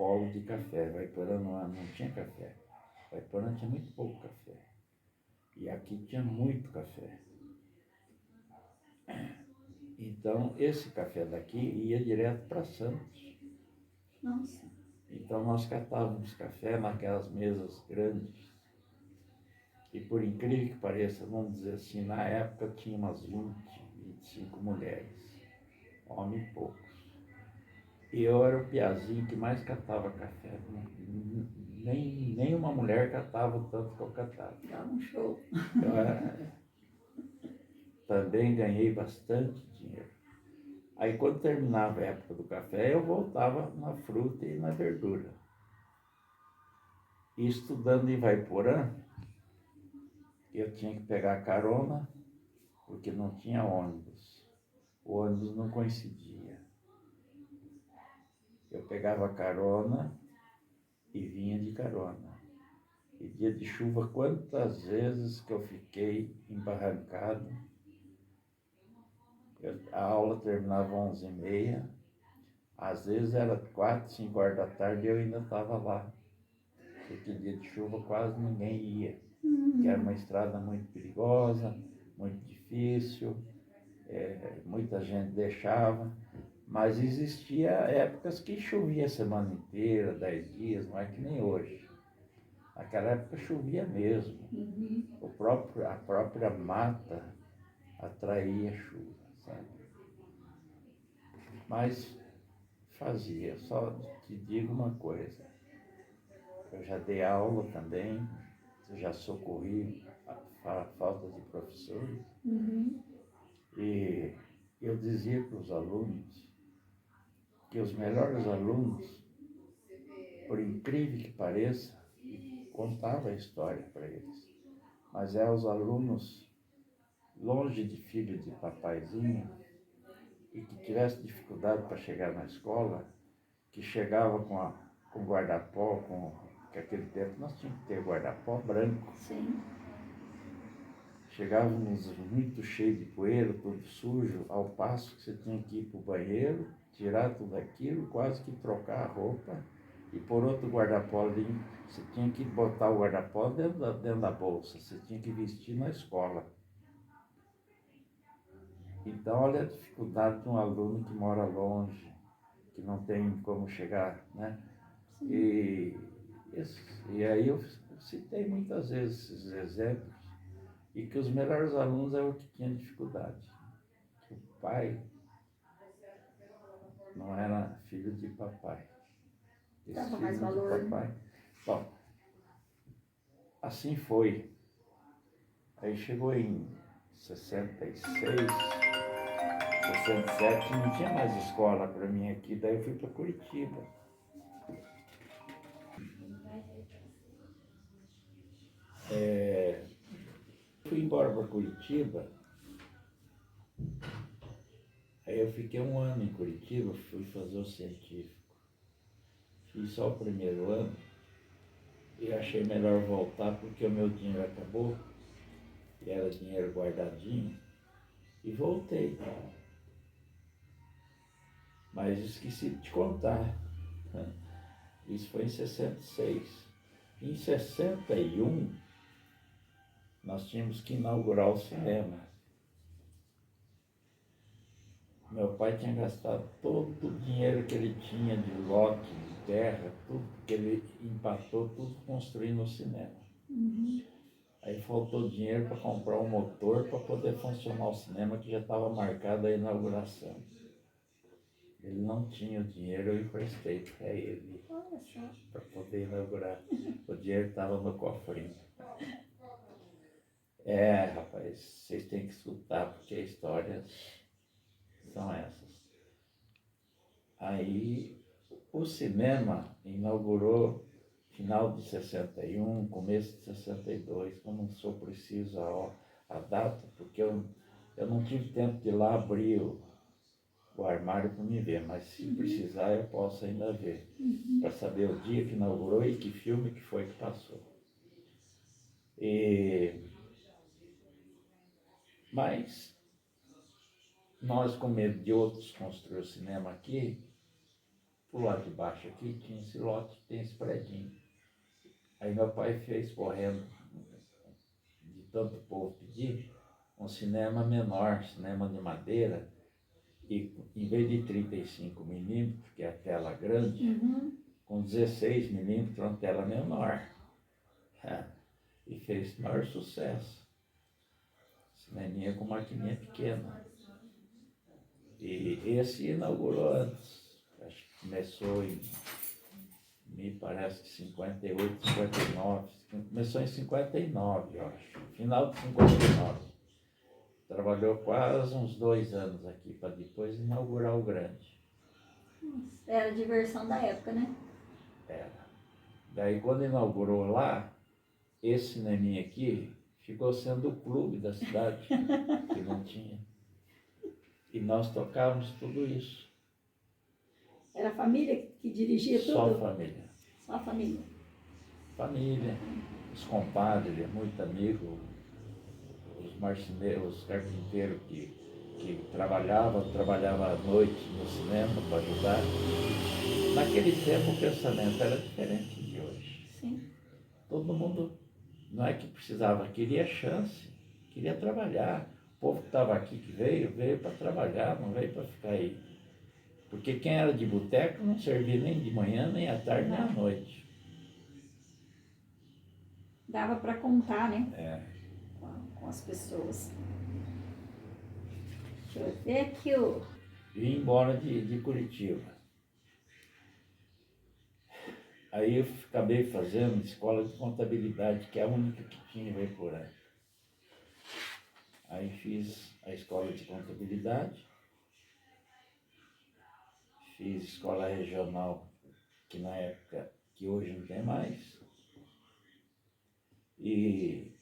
polo de café. Guaiporã não tinha café. Guaiporã tinha muito pouco café. E aqui tinha muito café. Então, esse café daqui ia direto para Santos. Nossa. Então, nós catávamos café naquelas mesas grandes. E por incrível que pareça, vamos dizer assim, na época tinha umas 25 mulheres, homens poucos. E eu era o piazinho que mais catava café. Nem uma mulher catava o tanto que eu catava. Dá um show. Também ganhei bastante dinheiro. Aí quando terminava a época do café, eu voltava na fruta e na verdura. E estudando em Ivaiporã, eu tinha que pegar carona, porque não tinha ônibus. O ônibus não coincidia. Eu pegava carona e vinha de carona. E dia de chuva, quantas vezes que eu fiquei embarrancado. A aula terminava 11h30, às vezes era 4, 5 horas da tarde e eu ainda estava lá. Porque dia de chuva quase ninguém ia, que era uma estrada muito perigosa, muito difícil, muita gente deixava. Mas existia épocas que chovia a semana inteira, 10 dias, não é que nem hoje. Naquela época chovia mesmo. A própria mata atraía chuva, sabe? Mas fazia, só te digo uma coisa. Eu já dei aula também, já socorri a falta de professores. E eu dizia para os alunos que os melhores alunos, por incrível que pareça, contava a história para eles. Mas os alunos longe de filho de papaizinho e que tivesse dificuldade para chegar na escola, que chegava com guarda-pó, que aquele tempo nós tínhamos que ter guarda-pó branco. Sim. Chegávamos muito cheio de poeira, todo sujo, ao passo que você tinha que ir para o banheiro, tirar tudo aquilo, quase que trocar a roupa e pôr outro guarda-pó ali. Você tinha que botar o guarda-pó dentro da bolsa, você tinha que vestir na escola. Então, olha a dificuldade de um aluno que mora longe, que não tem como chegar, né? E aí eu citei muitas vezes esses exemplos, e que os melhores alunos eram os que tinham dificuldade. Que o pai não era filho de papai. Dava mais valor, de papai. Bom, assim foi. Aí chegou em 66, 67, não tinha mais escola para mim aqui, daí eu fui para Curitiba. Fui embora para Curitiba, aí eu fiquei um ano em Curitiba, fui fazer o científico. Fiz só o primeiro ano e achei melhor voltar porque o meu dinheiro acabou, e era dinheiro guardadinho, e voltei. Mas esqueci de te contar. Isso foi em 66. Em 61, nós tínhamos que inaugurar o cinema. Meu pai tinha gastado todo o dinheiro que ele tinha de lote, de terra, tudo, que ele empatou tudo construindo o cinema. Aí faltou dinheiro para comprar um motor para poder funcionar o cinema, que já estava marcada a inauguração. Ele não tinha o dinheiro, eu emprestei para ele, para poder inaugurar. O dinheiro estava no cofrinho. Rapaz, vocês têm que escutar, porque as histórias são essas. Aí, o cinema inaugurou final de 61, começo de 62, que eu não sou preciso a data, porque eu não tive tempo de ir lá abrir o armário para me ver, mas se precisar eu posso ainda ver, para saber o dia que inaugurou e que filme que foi que passou. Mas nós, com medo de outros construir o cinema aqui, pro lado de baixo aqui tinha esse lote, tem esse predinho. Aí meu pai fez correndo, de tanto povo pedir, um cinema menor, cinema de madeira, e em vez de 35 milímetros, que é a tela grande, com 16 milímetros, uma tela menor. E fez maior sucesso. Cineminha com maquininha pequena. E esse inaugurou antes. Acho que começou em, me parece que 58, 59. Começou em 59, eu acho. Final de 59. Trabalhou quase uns 2 anos aqui, para depois inaugurar o grande. Era a diversão da época, né? Era. Daí quando inaugurou lá, esse cineminha aqui ficou sendo o clube da cidade, que não tinha. E nós tocávamos tudo isso. Era a família que dirigia tudo? Só família. Só a família. Família, os compadres, muito amigo, os marceneiros, os carpinteiros que trabalhavam à noite no cinema para ajudar. Naquele tempo o pensamento era diferente de hoje. Sim. Todo mundo não é que precisava, queria chance, queria trabalhar. O povo que estava aqui, que veio para trabalhar, não veio para ficar aí. Porque quem era de boteco não servia nem de manhã, nem à tarde, nem à noite. Dava para contar, né? É. Com as pessoas. Deixa eu ver aqui o... Vim embora de Curitiba. Aí eu acabei fazendo escola de contabilidade, que é a única que tinha em Voiporã. Aí fiz a escola de contabilidade, fiz escola regional, que na época, que hoje não tem mais, e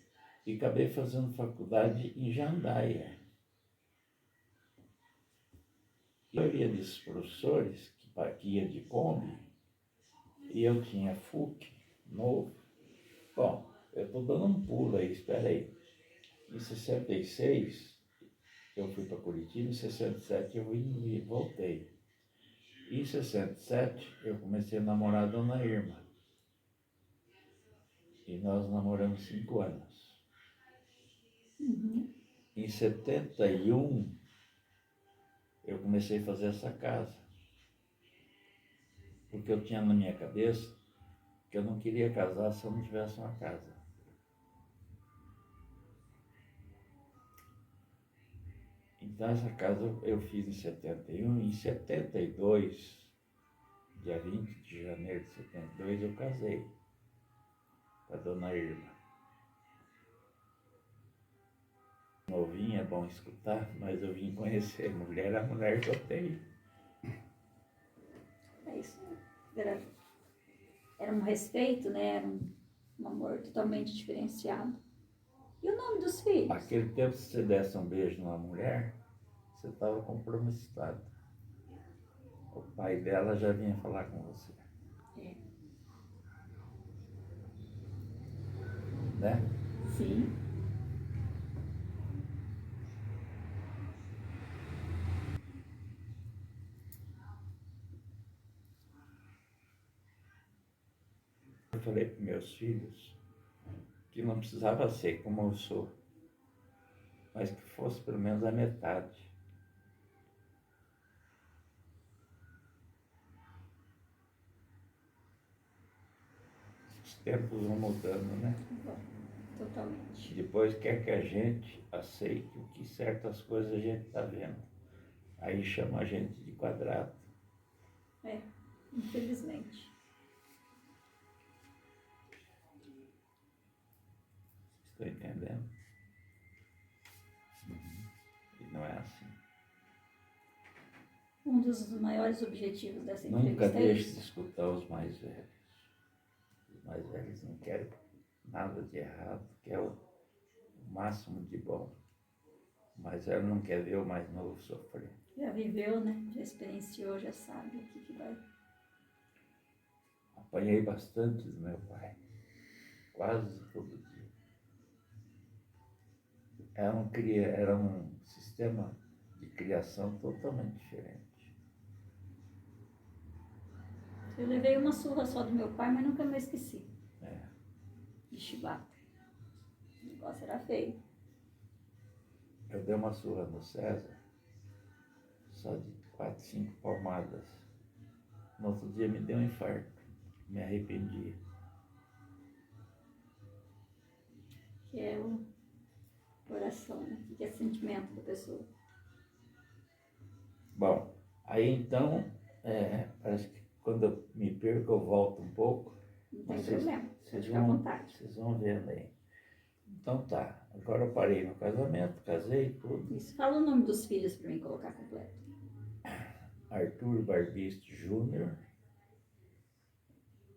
acabei fazendo faculdade em Jandaia. E a maioria desses professores que ia de Kombi, e eu tinha FUC novo. Bom, eu estou dando um pulo aí, espera aí. Em 66, eu fui para Curitiba, em 67 eu vim e voltei. Em 67, eu comecei a namorar a dona Irma. E nós namoramos 5 anos. Em 71, eu comecei a fazer essa casa. Porque eu tinha na minha cabeça que eu não queria casar se eu não tivesse uma casa. Então essa casa eu fiz em 71, em 72, dia 20 de janeiro de 72, eu casei com a dona Irma. Novinha, é bom escutar, mas eu vim conhecer a mulher que eu tenho. É isso. Era um respeito, né? Era um amor totalmente diferenciado. E o nome dos filhos? Naquele tempo, se você desse um beijo numa mulher, você estava compromissado. O pai dela já vinha falar com você. É. Né? Sim. Eu falei para meus filhos que não precisava ser como eu sou, mas que fosse pelo menos a metade. Os tempos vão mudando, né? Bom, totalmente. Depois quer que a gente aceite o que certas coisas a gente está vendo. Aí chama a gente de quadrado. É, infelizmente. Estou entendendo? E não é assim. Um dos maiores objetivos dessa Nunca entrevista é deixe de isso. escutar os mais velhos. Os mais velhos não querem nada de errado, quer o máximo de bom. O mais velho não quer ver o mais novo sofrer. Já viveu, né? Já experienciou, já sabe o que vai. Apanhei bastante do meu pai, quase todo dia. Era um sistema de criação totalmente diferente. Eu levei uma surra só do meu pai, mas nunca mais esqueci. É. De chibata. O negócio era feio. Eu dei uma surra no César, só de 4, 5 palmadas. No outro dia me deu um infarto. Me arrependi. Que é o coração, né? Que é sentimento da pessoa. Bom, aí então, parece que quando eu me perco eu volto um pouco. Não tem Mas problema. Pode vocês ficar à vontade. vocês vão vendo aí. Então tá, agora eu parei no casamento, casei, tudo. Isso. Fala o nome dos filhos para mim colocar completo. Arthur Barbiste Júnior,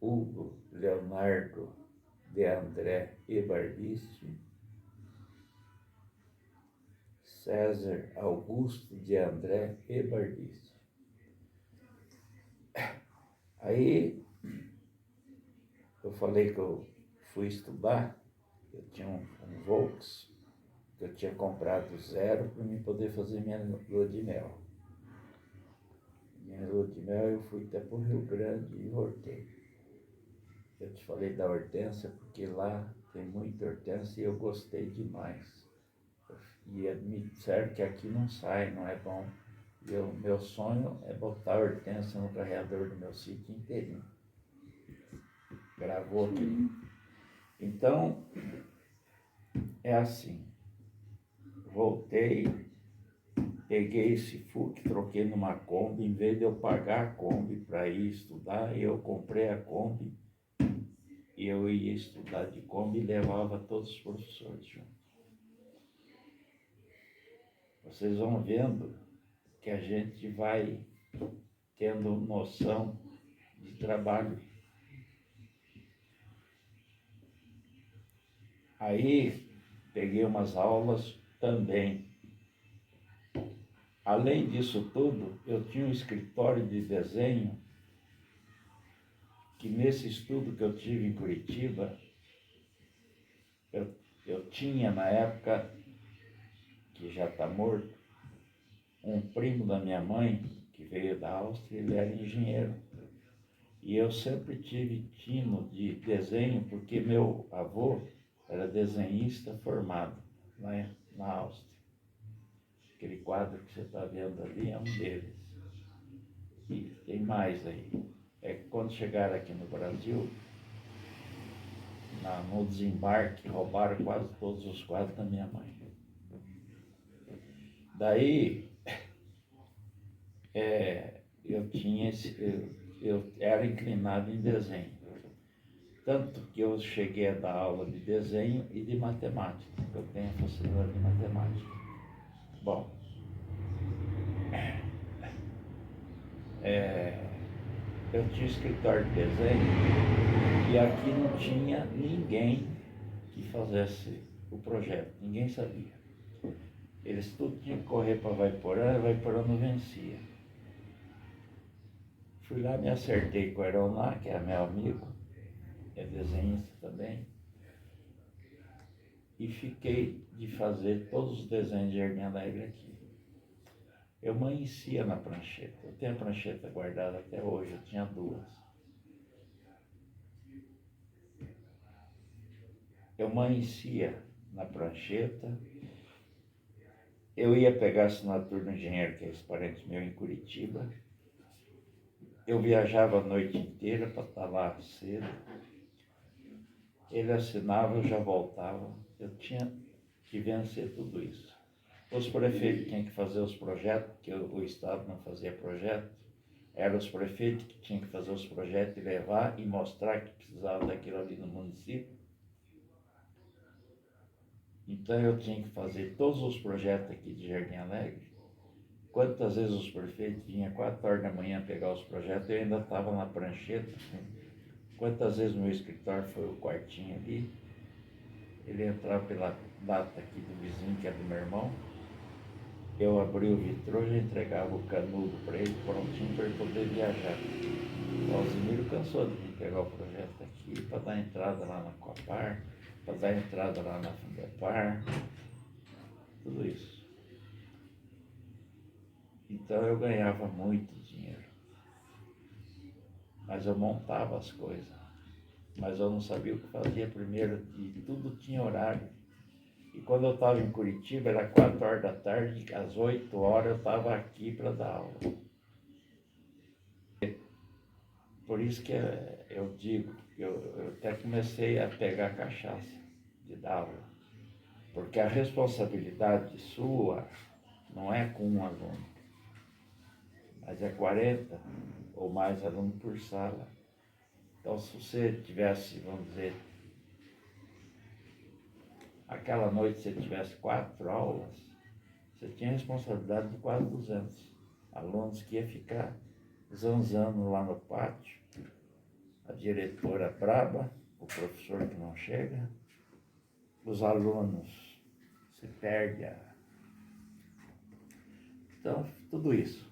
Hugo Leonardo de André e Barbiste, César Augusto de André e Barbiste. Aí eu falei que eu fui estudar, eu tinha um Volks que eu tinha comprado zero para mim poder fazer minha lua de mel. Minha lua de mel eu fui até para o Rio Grande e voltei. Eu te falei da hortênsia porque lá tem muita hortênsia e eu gostei demais. E me disseram que aqui não sai, não é bom. Meu sonho é botar a hortênsia no carregador do meu sítio inteirinho. Gravou aqui. Então, é assim. Voltei, peguei esse FUC, troquei numa Kombi. Em vez de eu pagar a Kombi para ir estudar, eu comprei a Kombi. E eu ia estudar de Kombi e levava todos os professores junto. Vocês vão vendo que a gente vai tendo noção de trabalho. Aí peguei umas aulas também. Além disso tudo, eu tinha um escritório de desenho que nesse estudo que eu tive em Curitiba, eu tinha na época, que já está morto, um primo da minha mãe, que veio da Áustria, ele era engenheiro. E eu sempre tive tino de desenho, porque meu avô era desenhista formado lá na Áustria. Aquele quadro que você está vendo ali é um deles. E tem mais aí. É que quando chegaram aqui no Brasil, no desembarque, roubaram quase todos os quadros da minha mãe. Daí, eu era inclinado em desenho. Tanto que eu cheguei a dar aula de desenho e de matemática, porque eu tenho facilidade de matemática. Bom, eu tinha escritório de desenho e aqui não tinha ninguém que fizesse o projeto, ninguém sabia. Eles tudo tinham que correr para Vaiporã, e Vaiporã não vencia. Fui lá, me acertei com o Aeroná, que é meu amigo, é desenhista também, e fiquei de fazer todos os desenhos de Jardim Alegre aqui. Eu amanhecia na prancheta, eu tenho a prancheta guardada até hoje, eu tinha 2. Eu amanhecia na prancheta, eu ia pegar a assinatura do engenheiro, que é esse parente meu em Curitiba, eu viajava a noite inteira para estar lá cedo, ele assinava, eu já voltava, eu tinha que vencer tudo isso. Os prefeitos tinham que fazer os projetos, porque o Estado não fazia projeto, eram os prefeitos que tinham que fazer os projetos e levar e mostrar que precisava daquilo ali no município. Então eu tinha que fazer todos os projetos aqui de Jardim Alegre. Quantas vezes os prefeitos vinham 4 horas da manhã pegar os projetos, eu ainda estava na prancheta. Quantas vezes meu escritório foi o quartinho ali, ele entrava pela data aqui do vizinho, que é do meu irmão, eu abri o vitrô, já entregava o canudo para ele, prontinho para ele poder viajar. O Alzimiro cansou de vir pegar o projeto aqui para dar entrada lá na Coapar, para dar entrada lá na Fundepar, tudo isso. Então eu ganhava muito dinheiro. mas eu montava as coisas. Mas eu não sabia o que fazia primeiro, e tudo tinha horário. E quando eu estava em Curitiba, era 4 horas da tarde, às 8 horas eu estava aqui para dar aula. Por isso que eu digo, eu até comecei a pegar cachaça de dar aula. Porque a responsabilidade sua não é com um aluno, mas é 40 ou mais alunos por sala. Então, se você tivesse, vamos dizer, aquela noite você tivesse 4 aulas, você tinha responsabilidade de quase 200 alunos que ia ficar zanzando lá no pátio, a diretora braba, o professor que não chega, os alunos, se perde a... Então, tudo isso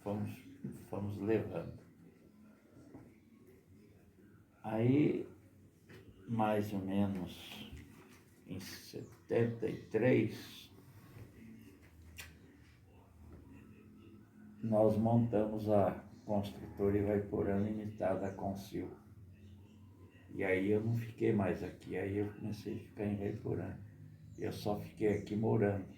fomos levando. Aí, mais ou menos em 73, nós montamos a construtora Ivaiporã Limitada Consil. E aí eu não fiquei mais aqui, aí eu comecei a ficar em Ivaiporã. Eu só fiquei aqui morando.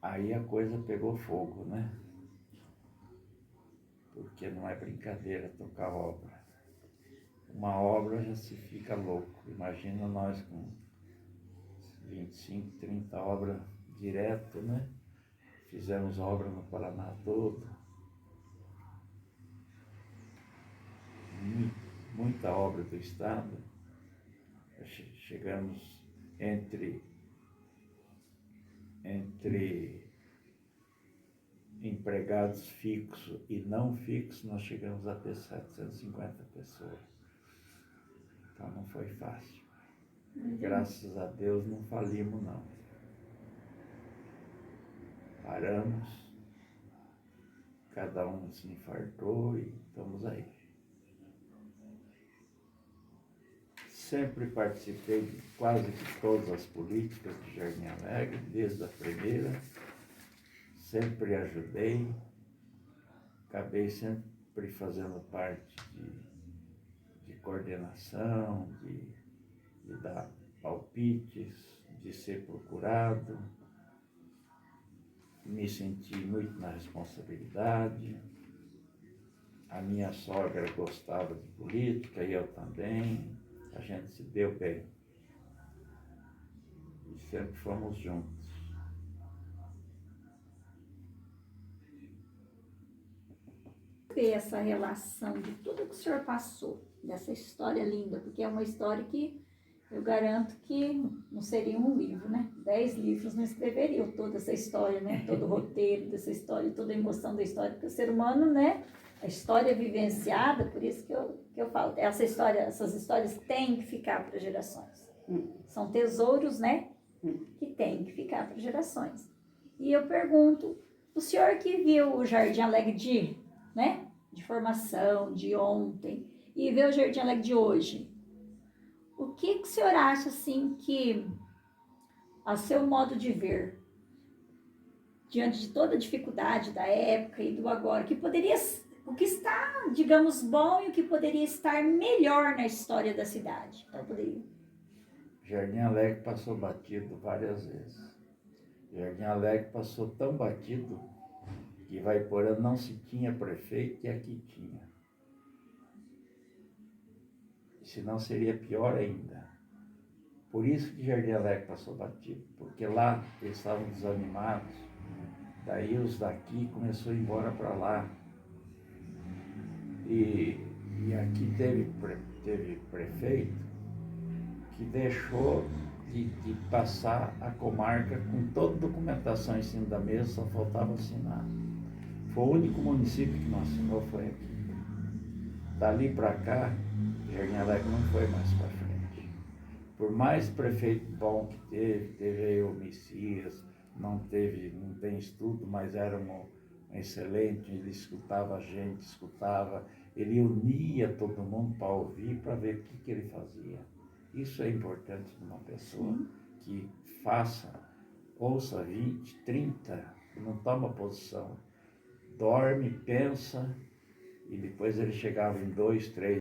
Aí a coisa pegou fogo, né? Porque não é brincadeira tocar obra. Uma obra já se fica louco. Imagina nós com 25, 30 obras direto, né? Fizemos obra no Paraná todo. Muita obra do Estado. Chegamos entre empregados fixos e não fixos, nós chegamos a ter 750 pessoas. Então não foi fácil. Graças a Deus não falimos não. Paramos, cada um se infartou e estamos aí. Sempre participei de quase que todas as políticas de Jardim Alegre, desde a primeira. Sempre ajudei, acabei sempre fazendo parte de coordenação, de dar palpites, de ser procurado. Me senti muito na responsabilidade. A minha sogra gostava de política e eu também. A gente se deu bem. E sempre fomos juntos. Ver essa relação de tudo que o senhor passou, dessa história linda, porque é uma história que eu garanto que não seria um livro, né? 10 livros não escreveriam toda essa história, né? Todo o roteiro dessa história, toda a emoção da história, porque o ser humano, né? A história vivenciada, por isso que eu falo, essas histórias têm que ficar para gerações. São tesouros, né? Que têm que ficar para gerações. E eu pergunto, o senhor que viu o Jardim Alegre de formação, de ontem, e vê o Jardim Alegre de hoje, o que o senhor acha, assim, que, a seu modo de ver, diante de toda a dificuldade da época e do agora, o que está, digamos, bom e o que poderia estar melhor na história da cidade? Então, Jardim Alegre passou batido várias vezes. Jardim Alegre passou tão batido que Ivaiporã não se tinha prefeito e aqui tinha. Senão seria pior ainda. Por isso que Jardim Alegre passou batido, porque lá eles estavam desanimados. Daí os daqui começaram a ir embora para lá. E aqui teve prefeito que deixou de passar a comarca com toda a documentação em cima da mesa, só faltava assinar. Foi o único município que não assinou, foi aqui. Dali para cá, Jardim Alegre não foi mais para frente. Por mais prefeito bom que teve aí o Messias, não tem estudo, mas era um excelente, ele escutava a gente, ele unia todo mundo para ouvir, para ver o que ele fazia. Isso é importante numa pessoa que ouça 20, 30, não toma posição, dorme, pensa E depois ele chegava em 2, 3